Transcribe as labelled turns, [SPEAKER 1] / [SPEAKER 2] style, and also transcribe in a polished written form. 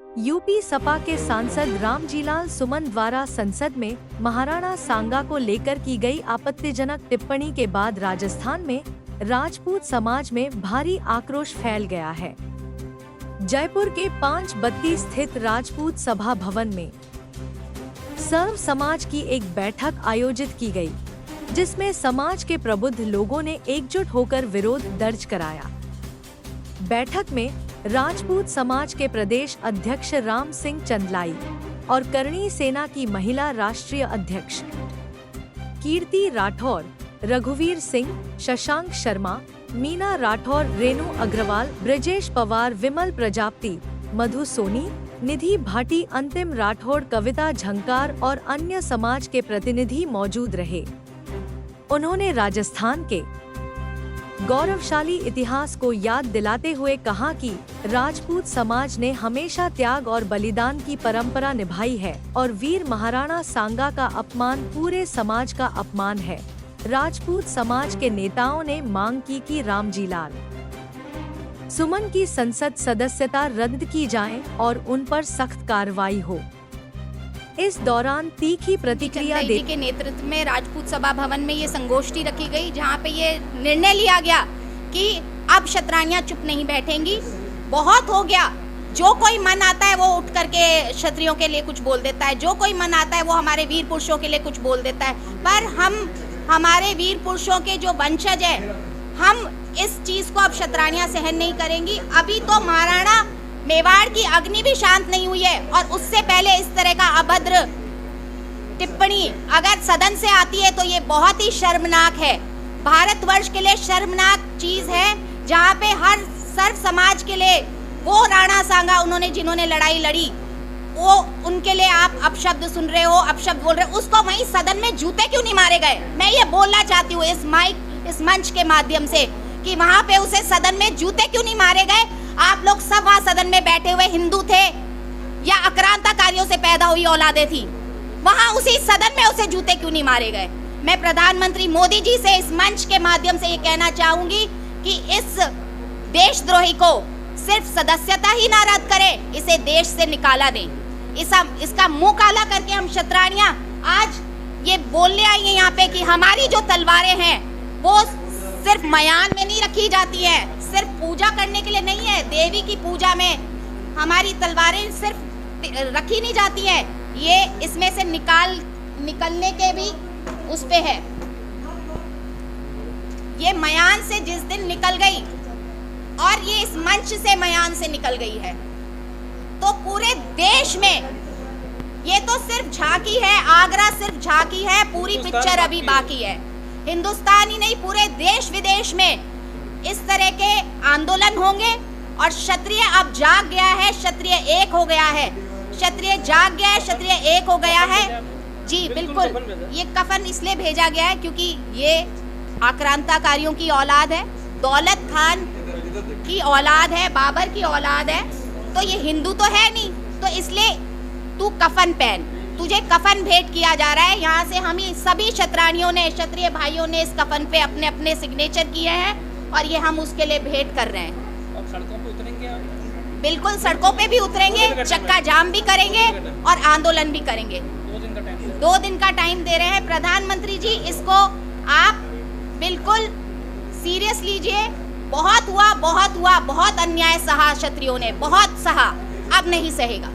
[SPEAKER 1] UP Sapa के सांसद रामजीलाल सुमन द्वारा संसद में महाराणा सांगा को लेकर की गई आपत्तिजनक टिप्पणी के बाद राजस्थान में राजपूत समाज में भारी आक्रोश फैल गया है। जयपुर के 532 स्थित राजपूत सभा भवन में सर्व समाज की एक बैठक आयोजित की गई, जिसमें समाज के प्रबुद्ध लोगों ने एकजुट होकर विरोध दर्ज कराया। बैठक में राजपूत समाज के प्रदेश अध्यक्ष राम सिंह चंदलाई और करणी सेना की महिला राष्ट्रीय अध्यक्ष कीर्ति राठौर, रघुवीर सिंह, शशांक शर्मा, मीना राठौर, रेणु अग्रवाल, ब्रजेश पवार, विमल प्रजापति, मधु सोनी, निधि भाटी, अंतिम राठौड़, कविता झंकार और अन्य समाज के प्रतिनिधि मौजूद रहे। उन्होंने राजस्थान के गौरवशाली इतिहास को याद दिलाते हुए कहा कि राजपूत समाज ने हमेशा त्याग और बलिदान की परंपरा निभाई है और वीर महाराणा सांगा का अपमान पूरे समाज का अपमान है। राजपूत समाज के नेताओं ने मांग की कि रामजीलाल सुमन की संसद सदस्यता रद्द की जाए और उन पर सख्त कार्रवाई हो। इस दौरान तीखी प्रतिक्रिया
[SPEAKER 2] देते के नेतृत्व में राजपूत सभा भवन में ये संगोष्ठी रखी गई, जहां पे ये निर्णय लिया गया कि अब क्षत्रियां चुप नहीं बैठेंगी, बहुत हो गया। जो कोई मन आता है वो उठ करके क्षत्रियों के लिए कुछ बोल देता है, जो कोई मन आता है वो हमारे वीर पुरुषों के लिए कुछ बोल देता है, पर हम हमारे वीर पुरुषों के जो वंशज है, हम इस चीज को अब क्षत्रियां सहन नहीं करेंगी। अभी तो महाराणा मेवाड़ की अग्नि भी शांत नहीं हुई है और उससे पहले इस तरह का अभद्र टिप्पणी अगर सदन से आती है तो ये बहुत ही शर्मनाक है। भारतवर्ष के लिए शर्मनाक चीज है, जहाँ पे हर सर्व समाज के लिए वो राणा सांगा जिन्होंने लड़ाई लड़ी, वो उनके लिए आप अपशब्द सुन रहे हो, अपशब्द बोल रहे हो, उसको वहीं सदन में जूते क्यों नहीं मारे गए? मैं ये बोलना चाहती हूँ इस मंच के माध्यम से कि वहाँ पे उसे सदन में जूते क्यों नहीं मारे गए? आप लोग सब वहाँ सदन में बैठे हुए हिंदू थे या आक्रांताकारियों से पैदा हुई औलादें थी, वहाँ उसी सदन में उसे जूते क्यों नहीं मारे गए? मैं प्रधानमंत्री मोदी जी से इस मंच के माध्यम से ये कहना चाहूंगी कि इस देशद्रोही को सिर्फ सदस्यता ही ना रद्द करें, इसे देश से निकाला दें। इसका मुंह काला करके हम क्षत्रियां आज ये बोलने आई है यहाँ पे कि हमारी जो तलवारें हैं वो सिर्फ मयान में नहीं रखी जाती है, सिर्फ पूजा करने के लिए नहीं है। देवी की पूजा में हमारी तलवारें सिर्फ रखी नहीं जाती है, ये इसमें से निकलने के भी उस पे है। ये मयान से जिस दिन निकल गई और ये इस मंच से मयान से निकल गई है, तो पूरे देश में ये तो सिर्फ झांकी है, आगरा सिर्फ झांकी है, पूरी पिक्चर अभी बाकी है। हिंदुस्तान ही नहीं, पूरे देश विदेश में इस तरह के आंदोलन होंगे और क्षत्रिय अब जाग गया है, क्षत्रिय एक हो गया है, क्षत्रिय जाग गया है, क्षत्रिय एक हो गया है। जी बिल्कुल, ये कफन इसलिए भेजा गया है क्योंकि ये आक्रांताकारियों की औलाद है, दौलत खान की औलाद है, बाबर की औलाद है, तो ये हिंदू तो है नहीं, तो इसलिए तू कफन पहन, तुझे कफन भेंट किया जा रहा है। यहाँ से हम ही सभी क्षत्रियों ने, क्षत्रिय भाइयों ने इस कफन पे अपने अपने सिग्नेचर किए हैं और ये हम उसके लिए भेंट कर रहे हैं।
[SPEAKER 3] अब सड़कों पे उतरेंगे आप?
[SPEAKER 2] बिल्कुल, सड़कों पे भी उतरेंगे, चक्का जाम भी करेंगे और आंदोलन भी करेंगे। 2 दिन का टाइम दे रहे हैं प्रधानमंत्री जी, इसको आप बिल्कुल सीरियस लीजिए। बहुत हुआ, बहुत अन्याय सहा क्षत्रियों ने, बहुत सहा, अब नहीं सहेगा।